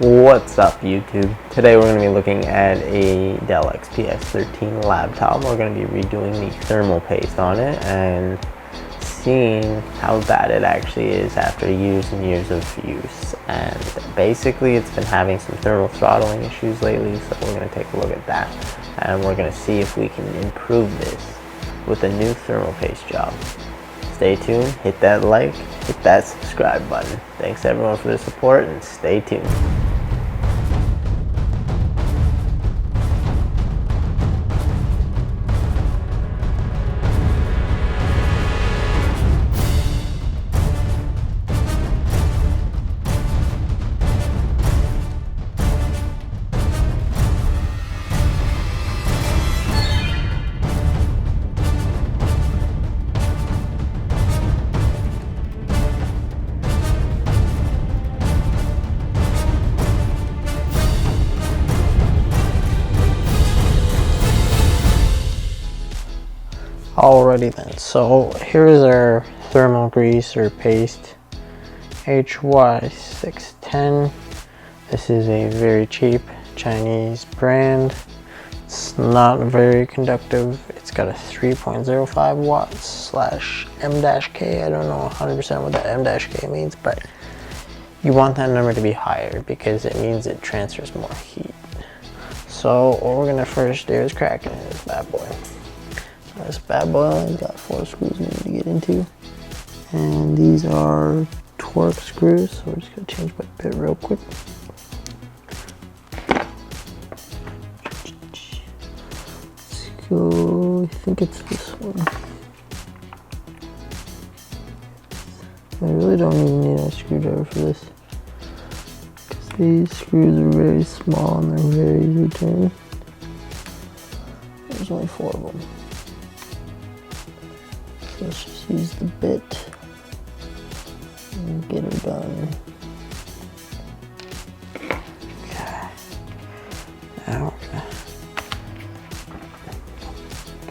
What's up YouTube? Today we're going to be looking at a Dell XPS 13 laptop. We're going to be redoing the thermal paste on it and seeing how bad it actually is after years and years of use. And basically it's been having some thermal throttling issues lately, so we're going to take a look at that and we're going to see if we can improve this with a new thermal paste job. Stay tuned, hit that like, hit that subscribe button. Thanks everyone for the support and stay tuned. Alrighty then, so here is our thermal grease or paste, HY610. This is a very cheap Chinese brand. It's not very conductive. It's got a 3.05 watts / M-K. I don't know 100% what that M-K means, but you want that number to be higher because it means it transfers more heat. So what we're gonna first do is crack it in this bad boy. This bad boy has got 4 screws we need to get into, and these are torque screws, so we're just going to change my bit real quick. Let's go, I think it's this one. I really don't even need a screwdriver for this, because these screws are very small and they're very easy to turn. There's only 4 of them. Let's just use the bit and get her done. Okay. Now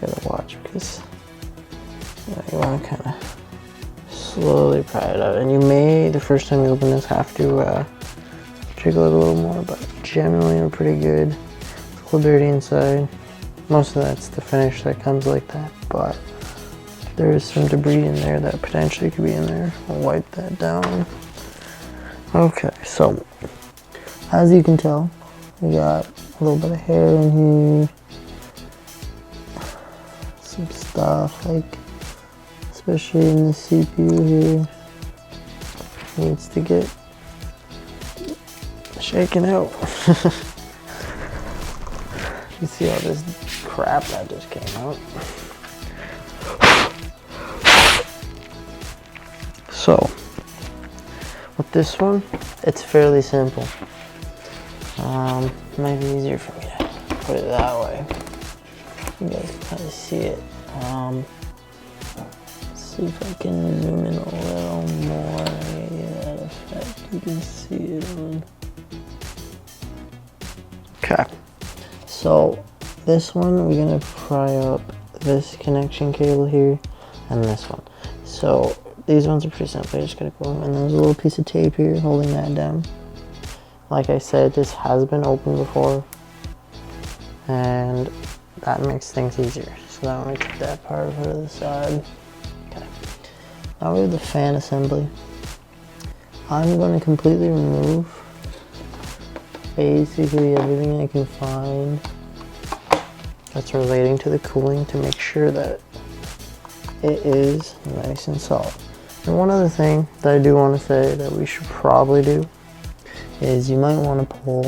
we're gotta watch because you want to kind of slowly pry it out. And you may, the first time you open this, have to jiggle it a little more, but generally we're pretty good. It's a little dirty inside. Most of that's the finish that comes like that, but there is some debris in there that potentially could be in there. I'll wipe that down. Okay, so as you can tell, we got a little bit of hair in here. Some stuff, like especially in the CPU here, needs to get shaken out. You see all this crap that just came out. So, with this one, it's fairly simple. Might be easier for me to put it that way. You guys can kind of see it. Let's see if I can zoom in a little more. Yeah, that effect, you can see it on. Okay, so this one, we're gonna pry up this connection cable here and this one. So these ones are pretty simple. You just gotta go, and there's a little piece of tape here holding that down. Like I said, this has been opened before, and that makes things easier. So now we take that part of it to the side. Okay. Now we have the fan assembly. I'm going to completely remove basically everything I can find that's relating to the cooling to make sure that it is nice and solid. And one other thing that I do want to say that we should probably do is you might want to pull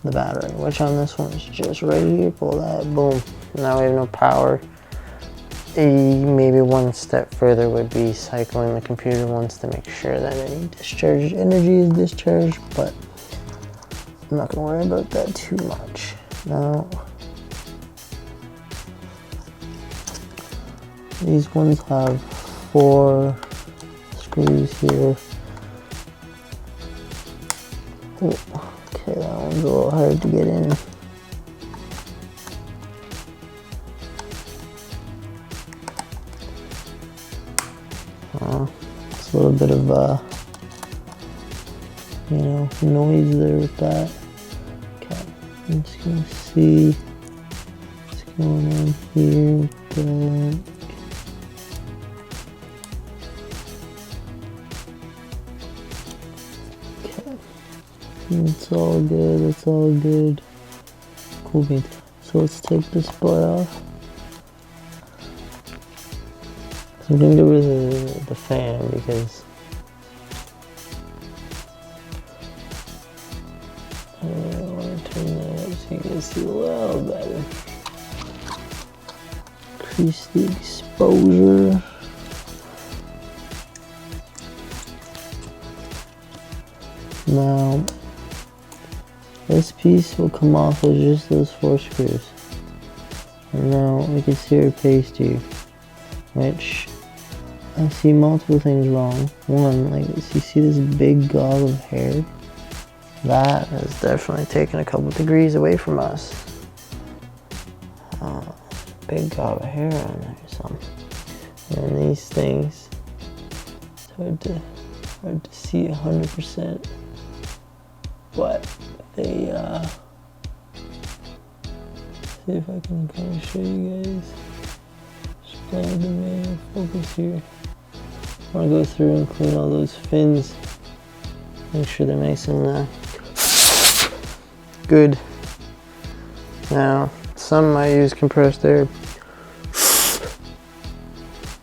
the battery, which on this one is just right here. Pull that, boom. Now we have no power. Maybe one step further would be cycling the computer once to make sure that any discharged energy is discharged, but I'm not going to worry about that too much. Now, these ones have 4 screws here. Ooh, okay, that one's a little hard to get in. It's a little bit of you know, noise there with that. Okay, I'm just gonna see what's going on here with that. Okay, it's all good, it's all good. Cool beans. So let's take this butt off. So I'm gonna get rid of the fan because I want to turn that up so you guys see a little better. Increase the exposure. Now, this piece will come off with just those 4 screws. And now we can see our paste here, which I see multiple things wrong. One, like, you see this big gob of hair? That has definitely taken a couple degrees away from us. Big gob of hair on there, so. And these things, it's hard to see 100%, but they, see if I can kind of show you guys. Just play with the manual focus here. I want to go through and clean all those fins. Make sure they're nice and good. Now, some might use compressed air.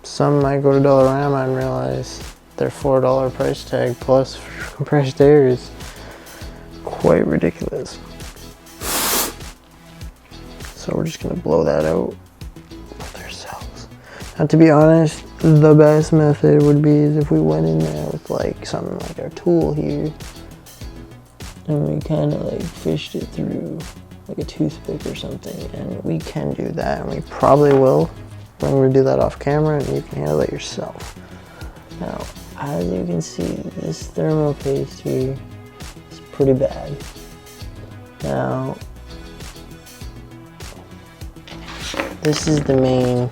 Some might go to Dollarama and realize their $4 price tag plus compressed air is quite ridiculous. So we're just gonna blow that out with ourselves. Now, to be honest, the best method would be is if we went in there with like something like our tool here and we kind of like fished it through like a toothpick or something, and we can do that, and we probably will. I'm going to do that off camera and you can handle it yourself. Now, as you can see, this thermal paste here is pretty bad. Now, this is the main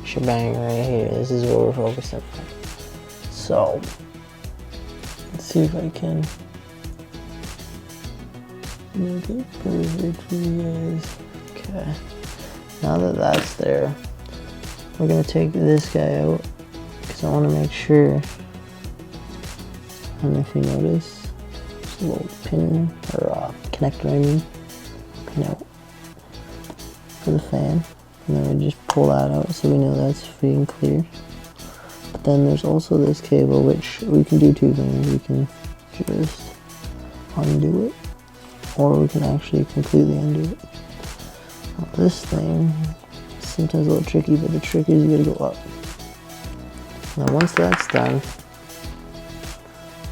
shebang right here. This is what we're focusing on. So, let's see if I can make it perfect for you guys. Okay, now that that's there, we're going to take this guy out because I want to make sure, and if you notice, there's a little pin, or connector I mean, pin out for the fan, and then we just pull that out so we know that's free and clear. But then there's also this cable, which we can do 2 things. We can just undo it, or we can actually completely undo it. Now, this thing is sometimes a little tricky, but the trick is you gotta go up. Now once that's done,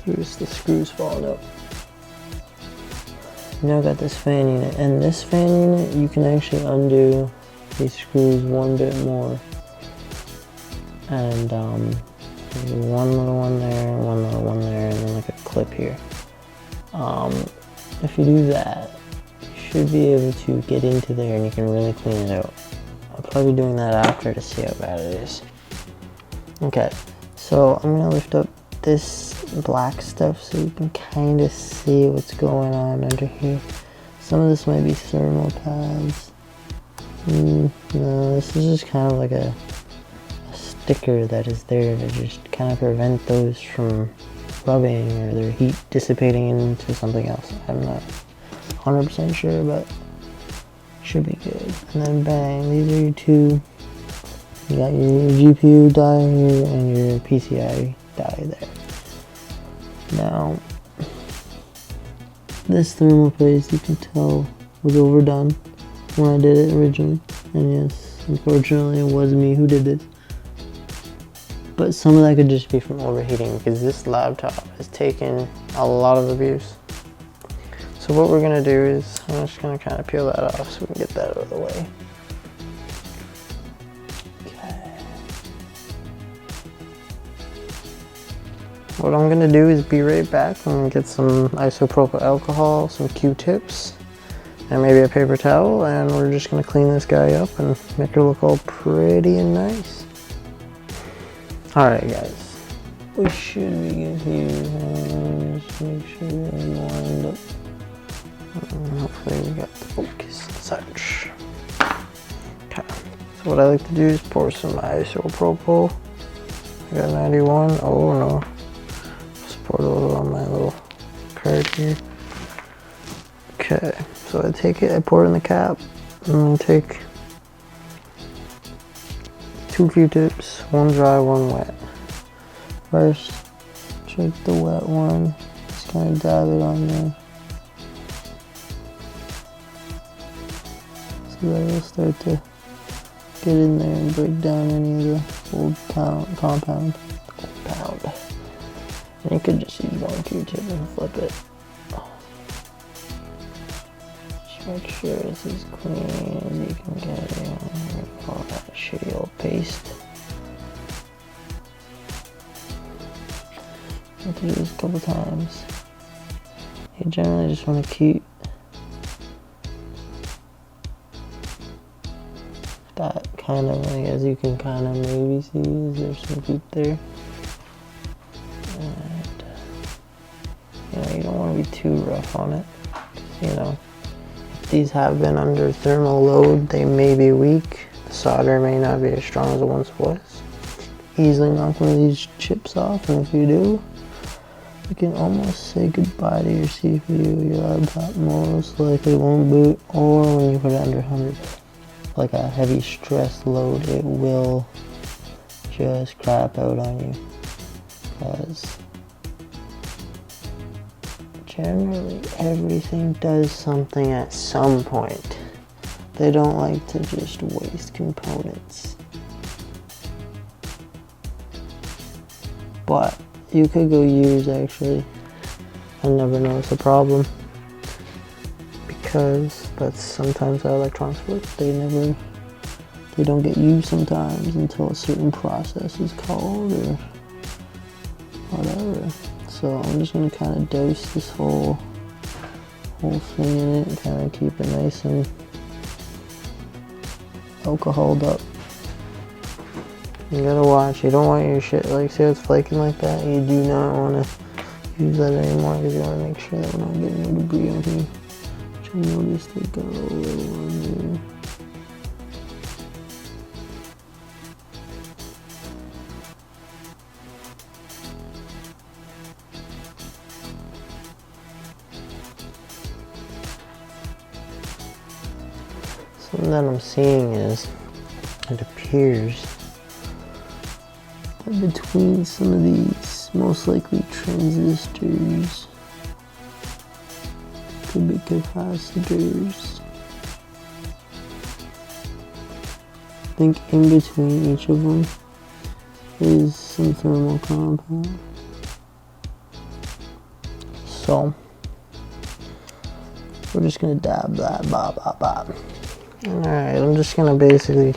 here's the screws falling out. Now I've got this fan unit, and this fan unit you can actually undo these screws one bit more. And there's one little one there, one little one there, and then like a clip here. If you do that, you should be able to get into there and you can really clean it out. I'll probably be doing that after to see how bad it is. Okay, so I'm gonna lift up this black stuff so you can kind of see what's going on under here. Some of this might be thermal pads. No, this is just kind of like a sticker that is there to just kind of prevent those from rubbing or their heat dissipating into something else. I'm not 100% sure, but should be good. And then bang, these are your 2. You got your GPU die here and your PCI die there. Now, this thermal paste you can tell was overdone when I did it originally. And yes, unfortunately it was me who did this. But some of that could just be from overheating because this laptop has taken a lot of abuse. So what we're gonna do is, I'm just gonna kind of peel that off so we can get that out of the way. Okay. What I'm gonna do is be right back. I'm gonna get some isopropyl alcohol, some Q-tips, and maybe a paper towel, and we're just gonna clean this guy up and make it look all pretty and nice. Alright guys, we should be good here. Just make sure we're lined up. Hopefully we got the focus and such. Okay. So what I like to do is pour some isopropyl. I got 91. Oh no. Just poured a little on my little card here. Okay. So I take it, I pour it in the cap. I'm gonna take 2 Q-tips, one dry, one wet. First, take the wet one, just kind of dab it on there. So that will start to get in there and break down any of the old compound. And you could just use one Q-tip and flip it. Make sure it's as clean as you can get it. All that shitty old paste. I have to do this a couple times. You generally just want to keep that kind of, like, as you can kind of maybe see, is there some goop there? And you know, you don't want to be too rough on it. You know, these have been under thermal load, they may be weak. The solder may not be as strong as it once was. Easily knock one of these chips off, and if you do, you can almost say goodbye to your CPU. Your laptop most likely won't boot, or when you put it under 100, like a heavy stress load, it will just crap out on you. Because generally, everything does something at some point. They don't like to just waste components. But you could go years actually and never notice a problem. Because that's sometimes how electronics work. They don't get used sometimes until a certain process is called or whatever. So I'm just gonna kind of dose this whole thing in it and kind of keep it nice and alcoholed up. You gotta watch. You don't want your shit, like, see how it's flaking like that? You do not want to use that anymore because you want to make sure that we're not getting no debris on here. Which I noticed it got a little on there. Something that I'm seeing is, it appears that between some of these, most likely transistors, could be capacitors. I think in between each of them is some thermal compound. So we're just gonna dab that, bop. Alright, I'm just gonna basically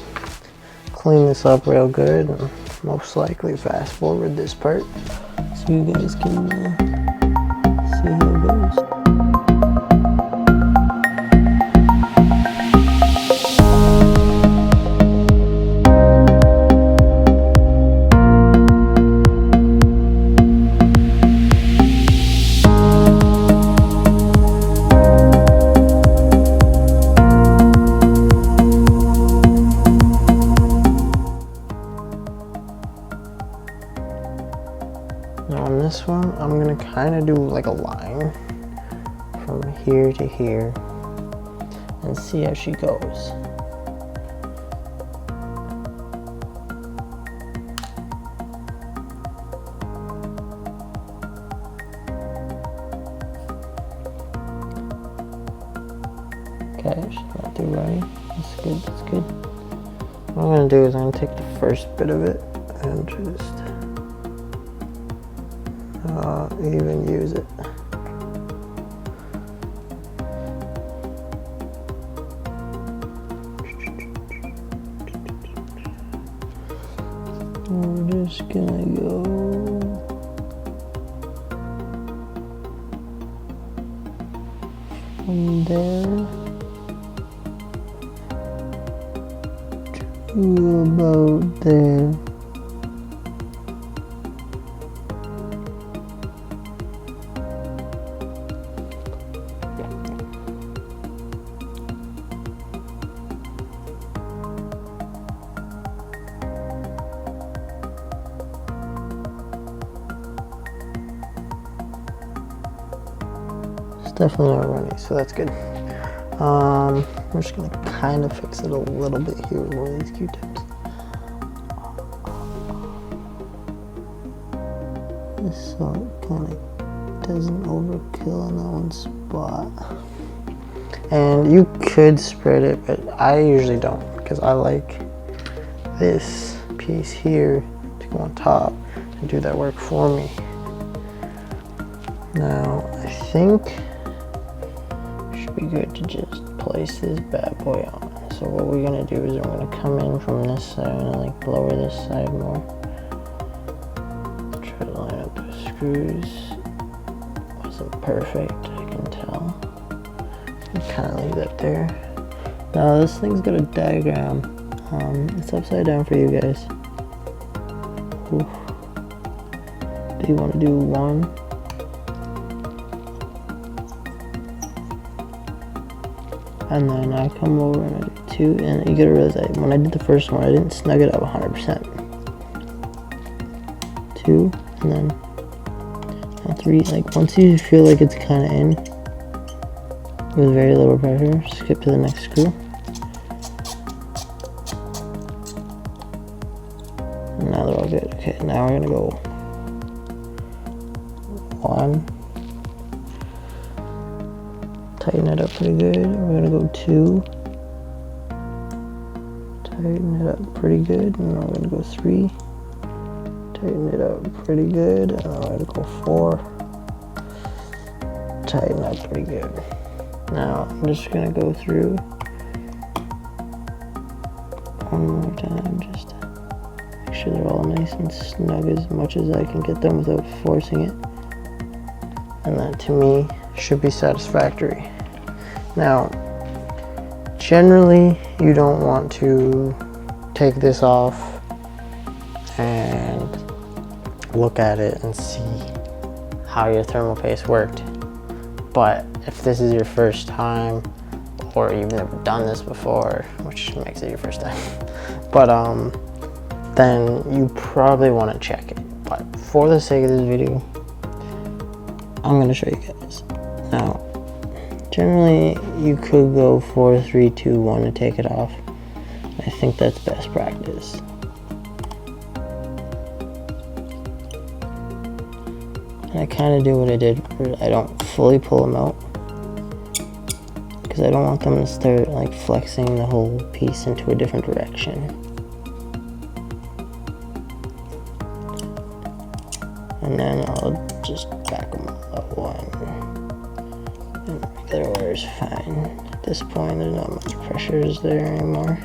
clean this up real good and most likely fast forward this part so you guys can see how it goes. Now on this one, I'm gonna kind of do like a line from here to here and see how she goes. Okay, she's not too runny. That's good, that's good. What I'm gonna do is I'm gonna take the first bit of it and just even use it. We're just gonna go from there to about there. It's definitely not runny, so that's good. I'm just gonna kind of fix it a little bit here with one of these Q-tips. Just so it kind of doesn't overkill in that one spot. And you could spread it, but I usually don't, because I like this piece here to go on top and do that work for me. Now, I think it should be good to just place this bad boy on. So what we're gonna do is we're gonna come in from this side, I'm gonna like lower this side more. Try to line up the screws. Wasn't perfect, I can tell. Kind of leave that there. Now this thing's got a diagram. It's upside down for you guys. Oof. Do you want to do 1? And then I come over and I do 2, and you gotta realize that when I did the first one, I didn't snug it up 100%. 2, and then 3. Like once you feel like it's kind of in, with very little pressure, skip to the next screw. And now they're all good. Okay, now we're gonna go 1. Tighten it up pretty good. We're gonna go 2. Tighten it up pretty good. And now we're gonna go 3. Tighten it up pretty good. And now we're gonna go 4. Tighten up pretty good. Now I'm just gonna go through one more time just to make sure they're all nice and snug as much as I can get them without forcing it. And that to me should be satisfactory. Now, generally you don't want to take this off and look at it and see how your thermal paste worked. But if this is your first time, or you've never done this before, which makes it your first time, but then you probably want to check it. But for the sake of this video, I'm going to show you guys. Now, generally you could go 4, 3, 2, 1 to take it off. I think that's best practice. And I kind of do what I did, where I don't fully pull them out, because I don't want them to start like flexing the whole piece into a different direction. And then I'll just back them up 1. And their wire is fine. At this point, there's not much pressure is there anymore.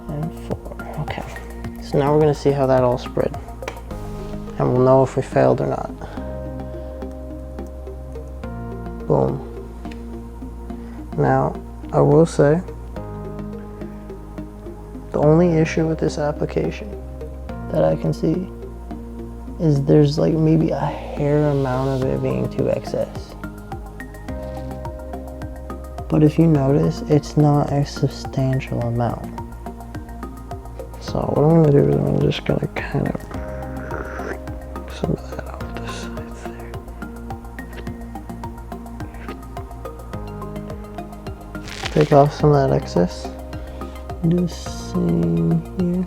And 4. Okay. So now we're gonna see how that all spread, and we'll know if we failed or not. Boom. Now, I will say, the only issue with this application that I can see is there's like maybe a hair amount of it being too excess. But if you notice, it's not a substantial amount. So what I'm gonna do is I'm just gonna kind of some of that off the sides there. Take off some of that excess. Do the same here.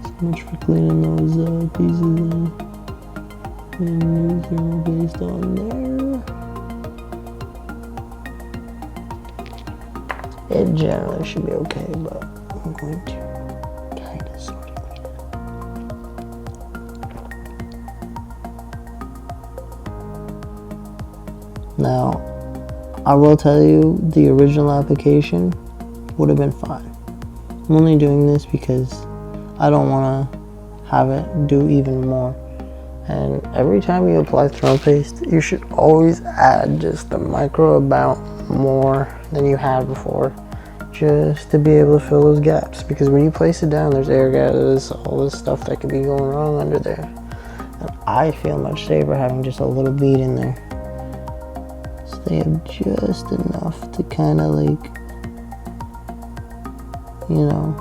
So much for cleaning those pieces and new thermal paste on there. It generally should be okay, but I'm going to kind of sort of clean it. Now, I will tell you, the original application would have been fine. I'm only doing this because I don't want to have it do even more. And every time you apply thermal paste, you should always add just a micro amount more than you had before, just to be able to fill those gaps. Because when you place it down, there's air gases, all this stuff that could be going wrong under there. And I feel much safer having just a little bead in there. So they have just enough to kind of like you know,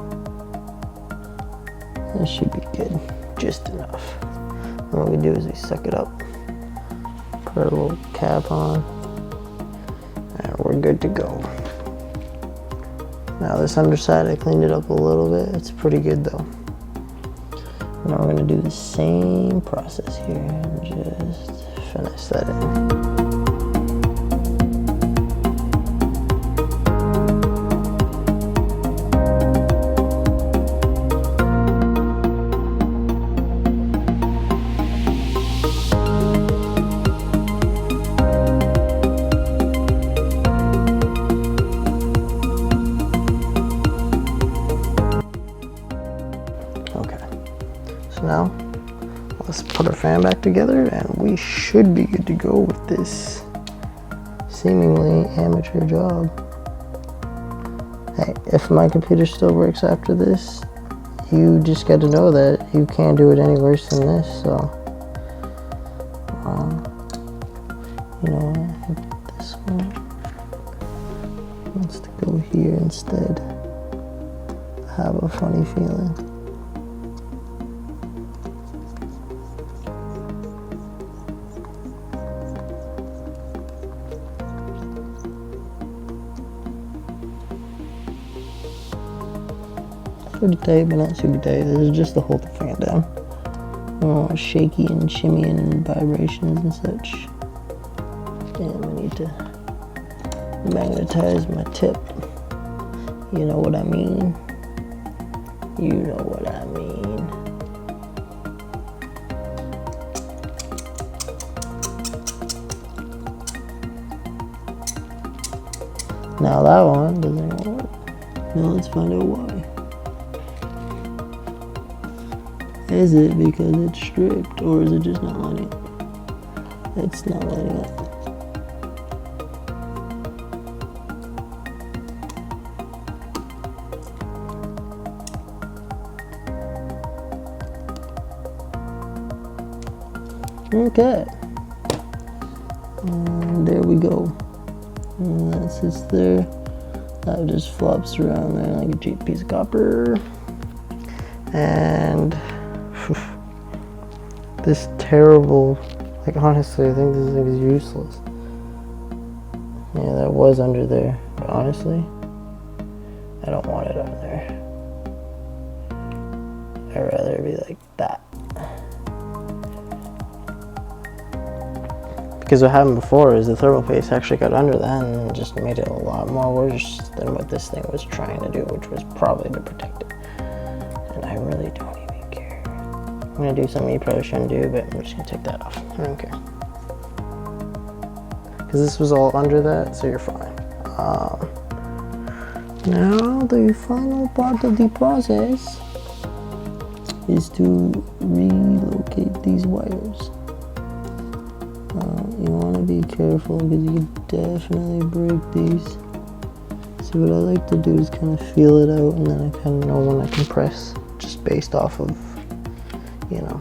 that should be good, just enough. And what we do is we suck it up, put our little cap on, and we're good to go. Now this underside, I cleaned it up a little bit. It's pretty good though. Now we're gonna do the same process here and just finish that in. Now, let's put our fan back together and we should be good to go with this seemingly amateur job. Hey, if my computer still works after this, you just got to know that you can't do it any worse than this, so you know, I think this one wants to go here instead. I have a funny feeling. Pretty tight, but not super tight. This is just to hold the fan down. I don't want shaky and shimmy and vibrations and such. And we need to magnetize my tip. You know what I mean? You know what I mean. Now that one doesn't work. Now let's find out why. Is it because it's stripped, or is it just not lining up? It's not lining up. Okay. And there we go. And that sits there. That just flops around there like a cheap piece of copper. And this terrible, like honestly, I think this thing is useless. Yeah, that was under there, but honestly, I don't want it under there. I'd rather it be like that. Because what happened before is the thermal paste actually got under that and just made it a lot more worse than what this thing was trying to do, which was probably to protect it. And I really don't even care. I'm gonna do something you probably shouldn't do, but I'm just gonna take that off. I don't care. Because this was all under that, so you're fine. Now the final part of the process is to relocate these wires. You want to be careful because you can definitely break these. So what I like to do is kind of feel it out, and then I kind of know when I can press, just based off of, you know,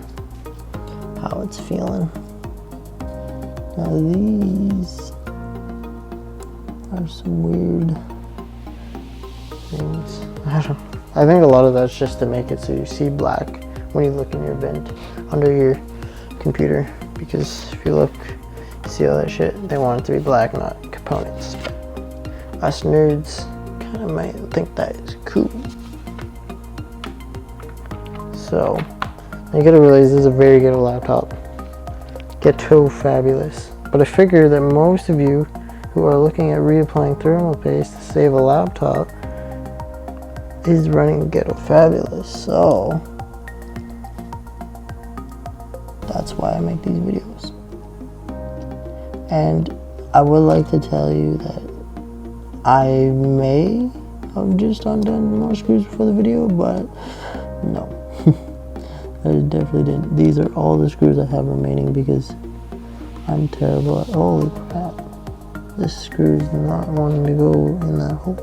how it's feeling. Now these are some weird things. I think a lot of that's just to make it so you see black when you look in your vent under your computer. Because if you look, you see all that shit, they want it to be black, not components. But us nerds kind of might think that is cool. So, you gotta realize this is a very good laptop. Ghetto fabulous. But I figure that most of you who are looking at reapplying thermal paste to save a laptop is running Ghetto Fabulous. So, that's why I make these videos. And I would like to tell you that I may have just undone more screws before the video, but no. I definitely didn't. These are all the screws I have remaining because I'm terrible at, holy crap. This screw is not wanting to go in that hole.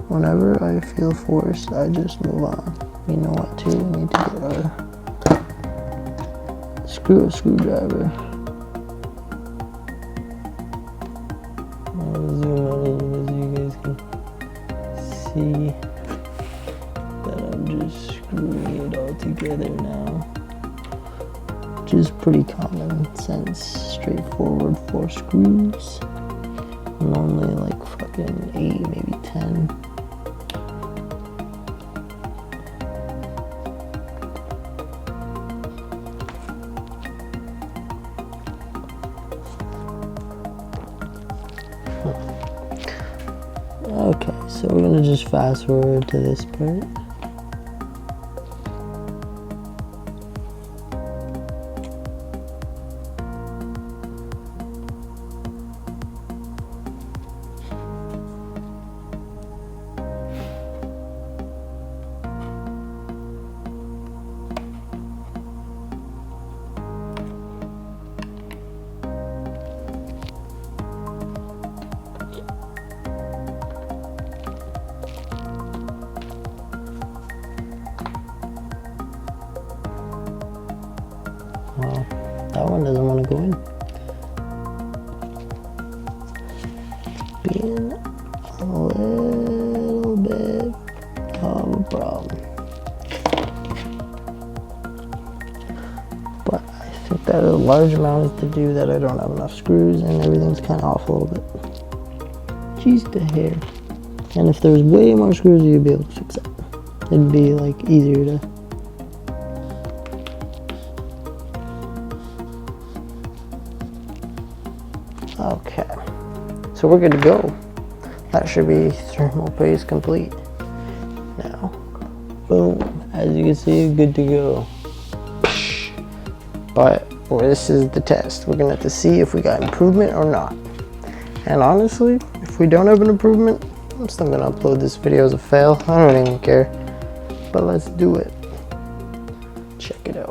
Whenever I feel forced, I just move on. You know what too? We need to get a screwdriver. I'll zoom out a little bit so you guys can see. screwing it all together now, which is pretty common sense, straightforward 4 screws. Normally like fucking 8, maybe 10. Okay, so we're gonna just fast forward to this part. Well, that one doesn't want to go in. Being a little bit of a problem. But I think that a large amount is to do that I don't have enough screws and everything's kind of off a little bit. Jeez, the hair. And if there was way more screws, you'd be able to fix it. It'd be like easier to. Okay, so we're good to go. That should be thermal paste complete. Now, boom, as you can see, good to go. But this is the test. We're gonna have to see if we got improvement or not. And honestly, if we don't have an improvement, I'm still gonna upload this video as a fail. I don't even care. But let's do it. Check it out.